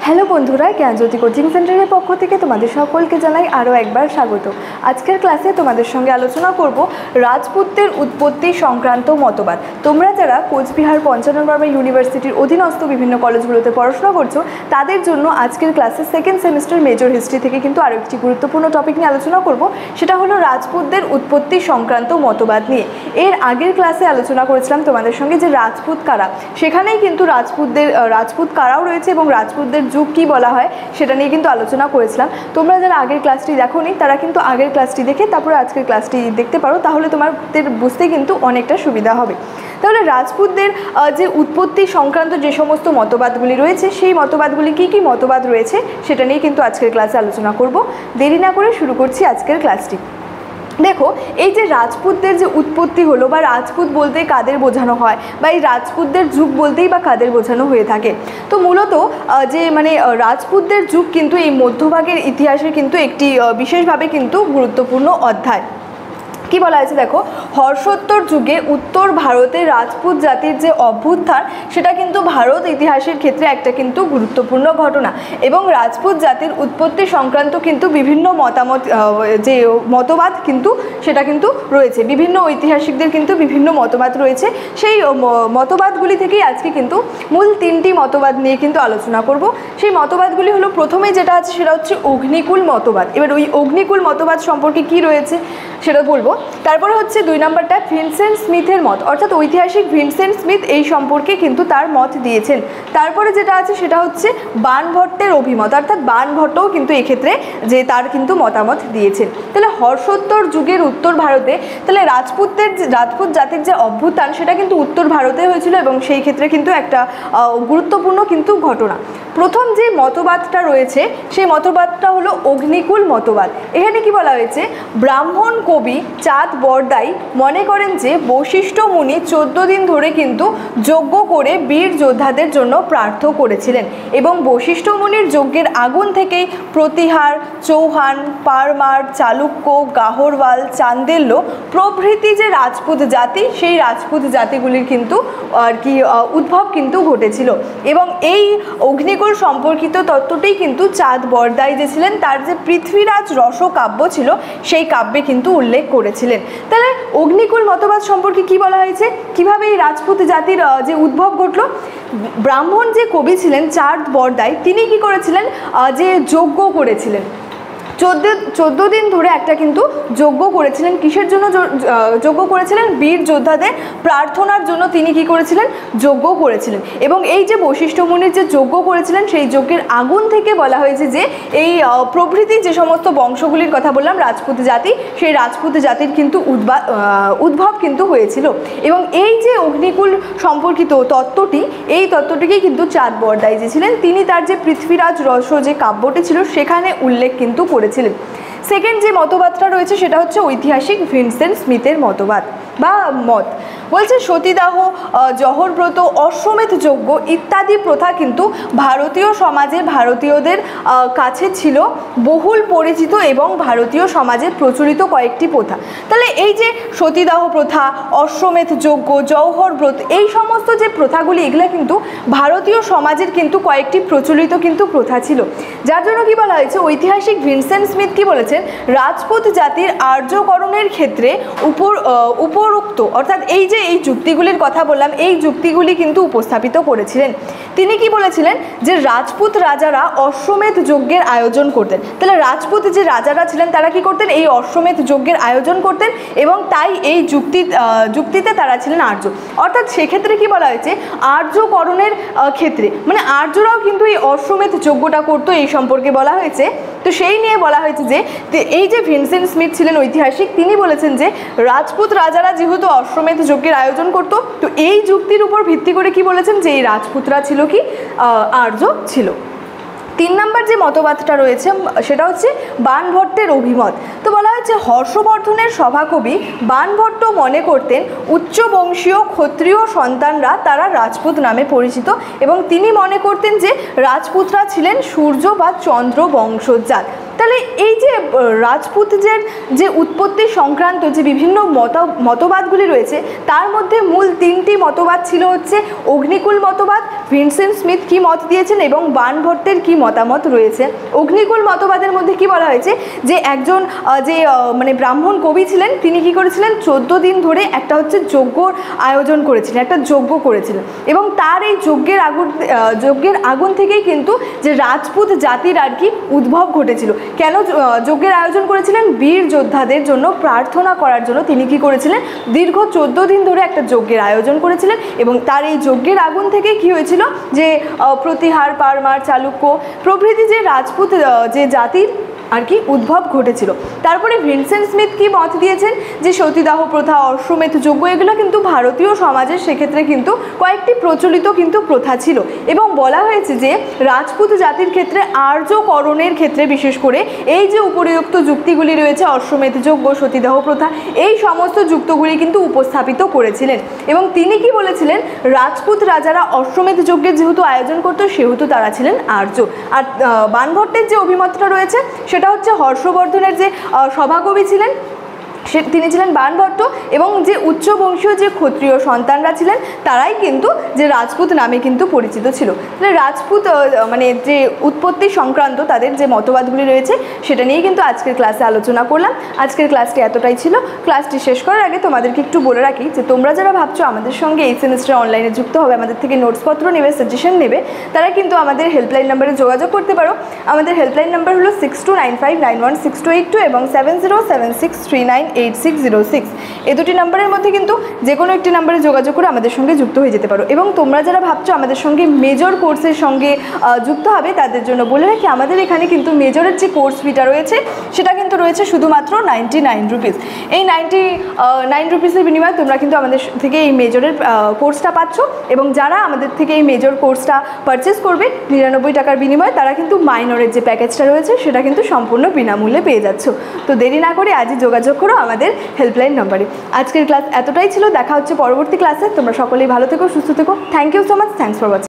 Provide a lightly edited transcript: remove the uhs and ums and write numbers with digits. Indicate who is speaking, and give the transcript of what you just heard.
Speaker 1: Hello বন্ধুরা, জ্ঞানজ্যোতি coaching সেন্টারের পক্ষ থেকে তোমাদের সকলকে জানাই আরও একবার স্বাগত। আজকের ক্লাসে তোমাদের সঙ্গে আলোচনা করব রাজপুতদের উৎপত্তি সংক্রান্ত মতবাদ। তোমরা যারা কোচবিহার পঞ্চানন বর্মা ইউনিভার্সিটির অধীনস্থ বিভিন্ন কলেজগুলোতে পড়াশোনা করছো, তাদের জন্য আজকের ক্লাসে সেকেন্ড সেমিস্টার মেজর হিস্ট্রি থেকে কিন্তু আরও একটি গুরুত্বপূর্ণ টপিক নিয়ে আলোচনা করব। সেটা হলো রাজপুতদের উৎপত্তি সংক্রান্ত মতবাদ নিয়ে। এর আগের ক্লাসে আলোচনা করেছিলাম তোমাদের সঙ্গে যে রাজপুত কারা, সেখানেই কিন্তু রাজপুত কারাও রয়েছে এবং রাজপুতদের যুগ কী বলা হয় সেটা নিয়ে কিন্তু আলোচনা করেছিলাম। তোমরা যারা আগের ক্লাসটি দেখোনি তারা কিন্তু আগের ক্লাসটি দেখে তারপরে আজকের ক্লাসটি দেখতে পারো, তাহলে তোমাদের বুঝতে কিন্তু অনেকটা সুবিধা হবে। তাহলে রাজপুতদের যে উৎপত্তি সংক্রান্ত যে সমস্ত মতবাদগুলি রয়েছে, সেই মতবাদগুলি কী কী মতবাদ রয়েছে সেটা নিয়ে কিন্তু আজকের ক্লাসে আলোচনা করব। দেরি না করে শুরু করছি আজকের ক্লাসটি। দেখো, এই যে রাজপুতদের যে উৎপত্তি হলো বা রাজপুত বলতে কাদের বোঝানো হয় বা এই রাজপুতদের যুগ বলতেই বা কাদের বোঝানো হয়ে থাকে, তো মূলত রাজপুতদের যুগ কিন্তু এই মধ্যভাগের ইতিহাসের কিন্তু একটি বিশেষভাবে কিন্তু গুরুত্বপূর্ণ অধ্যায়। কি বলা হয়েছে দেখো, হর্ষোত্তর যুগে উত্তর ভারতের রাজপুত জাতির যে অভ্যুত্থান, সেটা কিন্তু ভারত ইতিহাসের ক্ষেত্রে একটা কিন্তু গুরুত্বপূর্ণ ঘটনা এবং রাজপুত জাতির উৎপত্তি সংক্রান্ত কিন্তু বিভিন্ন মতবাদ কিন্তু সেটা কিন্তু রয়েছে। বিভিন্ন ঐতিহাসিকদের কিন্তু বিভিন্ন মতবাদ রয়েছে। সেই মতবাদগুলি থেকেই আজকে কিন্তু মূল তিনটি মতবাদ নিয়ে কিন্তু আলোচনা করব। সেই মতবাদগুলি হলো, প্রথমে যেটা আছে সেটা হচ্ছে অগ্নিকুল মতবাদ। এবার ওই অগ্নিকুল মতবাদ সম্পর্কে কি রয়েছে সেটা বলবো। তারপরে হচ্ছে 2 নম্বরটা ভিনসেন্ট স্মিথের মত, অর্থাৎ ঐতিহাসিক ভিনসেন্ট স্মিথ এই সম্পর্কে কিন্তু তার মত দিয়েছেন। তারপরে যেটা আছে সেটা হচ্ছে বাণভট্টের অভিমত, অর্থাৎ বাণভট্টও কিন্তু এক্ষেত্রে যে তার কিন্তু মতামত দিয়েছেন। তাহলে হর্ষোত্তর যুগের উত্তর ভারতে তাহলে রাজপুত জাতির যে অভ্যুত্থান সেটা কিন্তু উত্তর ভারতে হয়েছিল এবং সেই ক্ষেত্রে কিন্তু একটা গুরুত্বপূর্ণ কিন্তু ঘটনা। প্রথম যে মতবাদটা রয়েছে সেই মতবাদটা হলো অগ্নিকুল মতবাদ। এখানে কি বলা হয়েছে, ব্রাহ্মণ কবি চাঁদ বরদাই মনে করেন যে বশিষ্ঠ মুনি 14 দিন ধরে কিন্তু যজ্ঞ করে বীর যোদ্ধাদের জন্য প্রার্থনা করেছিলেন এবং বশিষ্ঠ মুনির যজ্ঞের আগুন থেকেই প্রতিহার, চৌহান, পারমার, চালুক্য, গাহরওয়াল, চান্দেল্য প্রভৃতি যে রাজপুত জাতি, সেই রাজপুত জাতিগুলির কিন্তু আর কি উদ্ভব কিন্তু ঘটেছিল এবং এই অগ্নিকুল সম্পর্কিত তত্ত্বটি কিন্তু চাঁদ বরদাই যে ছিলেন তার যে পৃথ্বীরাজ রস কাব্য ছিল সেই কাব্যে কিন্তু উল্লেখ করেছিলেন। তাহলে অগ্নিকুল মতবাদ সম্পর্কে কি বলা হয়েছে, কিভাবে এই রাজপুত জাতির যে উদ্ভব ঘটলো। ব্রাহ্মণ যে কবি ছিলেন চাঁদ বরদাই, তিনি কি করেছিলেন, যে যজ্ঞ করেছিলেন 14 দিন ধরে একটা কিন্তু যজ্ঞ করেছিলেন। কিসের জন্য যজ্ঞ করেছিলেন? বীর যোদ্ধাদের প্রার্থনার জন্য তিনি কি করেছিলেন, যজ্ঞ করেছিলেন। এবং এই যে বশিষ্ঠ মুনির যে যজ্ঞ করেছিলেন সেই যজ্ঞের আগুন থেকে বলা হয়েছে যে এই প্রভৃতি যে সমস্ত বংশগুলির কথা বললাম রাজপুত জাতি, সেই রাজপুত জাতির কিন্তু উদ্ভব কিন্তু হয়েছিল। এবং এই যে অগ্নিকুল সম্পর্কিত তত্ত্বটি, এই তত্ত্বটিকে কিন্তু চাঁদ বরদাই যে ছিলেন তিনি তার যে পৃথ্বীরাজ রস যে কাব্যটি ছিল সেখানে উল্লেখ কিন্তু করেছিলেন। সেকেন্ড যে মতবাদটা রয়েছে সেটা হচ্ছে ঐতিহাসিক ভিনসেন্ট স্মিথের মতবাদ বা মত। বলছে সতীদাহ, জহরব্রত, অশ্বমেধ যজ্ঞ ইত্যাদি প্রথা কিন্তু ভারতীয় সমাজে ভারতীয়দের কাছে ছিল বহুল পরিচিত এবং ভারতীয় সমাজে প্রচলিত কয়েকটি প্রথা। তাহলে এই যে সতীদাহ প্রথা, অশ্বমেধ যজ্ঞ, জওহরব্রত, এই সমস্ত যে প্রথাগুলি এগুলো কিন্তু ভারতীয় সমাজের কিন্তু কয়েকটি প্রচলিত কিন্তু প্রথা ছিল। যার জন্য কি বলা হয়েছে, ঐতিহাসিক ভিনসেন্ট স্মিথ কি বলেছেন, রাজপুত জাতির আর্যকরণের ক্ষেত্রে উপরোক্ত অর্থাৎ এই যে এই যুক্তিগুলির কথা বললাম, এই যুক্তিগুলি কিন্তু উপস্থাপিত করেছিলেন। তিনি কি বলেছিলেন যে রাজপুত রাজারা অশ্বমেধ যজ্ঞের আয়োজন করতেন। তাহলে রাজপুত যে রাজারা ছিলেন তারা কি করতেন, এই অশ্বমেধ যজ্ঞের আয়োজন করতেন এবং তাই এই যুক্তিতে তারা ছিলেন আর্য। অর্থাৎ সেক্ষেত্রে কি বলা হয়েছে, আর্যকরণের ক্ষেত্রে মানে আর্যরাও কিন্তু এই অশ্বমেধ যজ্ঞটা করতো, এই সম্পর্কে বলা হয়েছে। তো সেই নিয়ে বলা হয়েছে যে এই যে ভিনসেন্ট স্মিথ ছিলেন ঐতিহাসিক, তিনি বলেছেন যে রাজপুত রাজারা যেহেতু অশ্বমেধ যজ্ঞের আয়োজন করতো, তো এই যুক্তির উপর ভিত্তি করে কি বলেছেন যে এই রাজপুতরা ছিল কি আর্য ছিল। 3 নম্বর যে মতবাদটা রয়েছে সেটা হচ্ছে বাণভট্টের অভিমত। তো বলা হয়েছে হর্ষবর্ধনের সভাকবি বাণভট্ট মনে করতেন উচ্চ বংশীয় ক্ষত্রিয় সন্তানরা তারা রাজপুত নামে পরিচিত এবং তিনি মনে করতেন যে রাজপুতরা ছিলেন সূর্য বা চন্দ্র বংশজাত। তাহলে এই যে রাজপুতদের যে উৎপত্তি সংক্রান্ত যে বিভিন্ন মতবাদগুলি রয়েছে তার মধ্যে মূল 3টি মতবাদ ছিল হচ্ছে অগ্নিকুল মতবাদ, ভিনসেন্ট স্মিথ কি মত দিয়েছেন এবং বাণভট্টের কি মতামত রয়েছে। অগ্নিকুল মতবাদের মধ্যে কি বলা হয়েছে যে একজন যে মানে ব্রাহ্মণ কবি ছিলেন তিনি কি করেছিলেন 14 দিন ধরে একটা হচ্ছে যজ্ঞ আয়োজন করেছিলেন, একটা যজ্ঞ করেছিলেন এবং তার এই যজ্ঞের আগুন থেকেই কিন্তু যে রাজপুত জাতির আর কি উদ্ভব ঘটেছিল। কেন যজ্ঞের আয়োজন করেছিলেন? বীর যোদ্ধাদের জন্য প্রার্থনা করার জন্য তিনি কি করেছিলেন দীর্ঘ 14 দিন ধরে একটা যজ্ঞের আয়োজন করেছিলেন এবং তার এই যজ্ঞের আগুন থেকে কি হয়েছিল যে প্রতিহার, পারমার, চালুক্য প্রভৃতি যে রাজপুত যে জাতির আর কি উদ্ভব ঘটেছিল। তারপরে ভিনসেন্ট স্মিথ কি মত দিয়েছেন যে সতীদাহ প্রথা, অশ্বমেধ যজ্ঞ এগুলো কিন্তু ভারতীয় সমাজের সেক্ষেত্রে কিন্তু কয়েকটি প্রচলিত কিন্তু প্রথা ছিল এবং বলা হয়েছে যে রাজপুত জাতির ক্ষেত্রে আর্যকরণের ক্ষেত্রে বিশেষ করে এই যে উপরিউক্ত যুক্তিগুলি রয়েছে অশ্বমেধ যজ্ঞ, সতীদাহ প্রথা এই সমস্ত যুক্তগুলি কিন্তু উপস্থাপিত করেছিলেন এবং তিনি কি বলেছিলেন রাজপুত রাজারা অশ্বমেধ যজ্ঞের যেহেতু আয়োজন করতো সেহেতু তারা ছিলেন আর্য। আর বাণভট্টের যে অভিমতটা রয়েছে সেটা হচ্ছে হর্ষবর্ধনের যে সভাকবি ছিলেন তিনি ছিলেন বাণভট্ট এবং যে উচ্চ বংশীয় যে ক্ষত্রিয় সন্তানরা ছিলেন তারাই কিন্তু যে রাজপুত নামে কিন্তু পরিচিত ছিল। তাহলে রাজপুত মানে যে উৎপত্তি সংক্রান্ত তাদের যে মতবাদগুলি রয়েছে সেটা নিয়ে কিন্তু আজকের ক্লাসে আলোচনা করলাম। আজকের ক্লাসটি এতটাই ছিল। ক্লাসটি শেষ করার আগে তোমাদেরকে একটু বলে রাখি যে তোমরা যারা ভাবছো আমাদের সঙ্গে এই সেমিস্টার অনলাইনে যুক্ত হবে, আমাদের থেকে নোটসপত্র নেবে, সাজেশন নেবে, তারা কিন্তু আমাদের হেল্পলাইন নাম্বারে যোগাযোগ করতে পারো। আমাদের হেল্পলাইন নাম্বার হলো 6295916282 এবং 7076398606। এই দুটি নাম্বারের মধ্যে কিন্তু যে কোনো একটি নাম্বারে যোগাযোগ করে আমাদের সঙ্গে যুক্ত হয়ে যেতে পারো। এবং তোমরা যারা ভাবছো আমাদের সঙ্গে মেজর কোর্সের সঙ্গে যুক্ত হবে তাদের জন্য বলে রাখি আমাদের এখানে কিন্তু মেজরের যে কোর্স ফিটা রয়েছে সেটা কিন্তু রয়েছে শুধুমাত্র 99 রুপিস। এই 99 রুপিসের বিনিময়ে তোমরা কিন্তু আমাদের থেকে এই মেজরের কোর্সটা পাচ্ছ এবং যারা আমাদের থেকে এই মেজর কোর্সটা পারচেস করবে 99 টাকার বিনিময়ে তারা কিন্তু মাইনরের যে প্যাকেজটা রয়েছে সেটা কিন্তু সম্পূর্ণ বিনামূল্যে পেয়ে যাচ্ছ। তো দেরি না করে আজই যোগাযোগ করো আমাদের হেল্পলাইন নাম্বারে। আজকের ক্লাস এতটাই ছিল, দেখা হচ্ছে পরবর্তী ক্লাসে। তোমরা সকলেই ভালো থেকো, সুস্থ থেকো। Thank you so much, thanks for watching.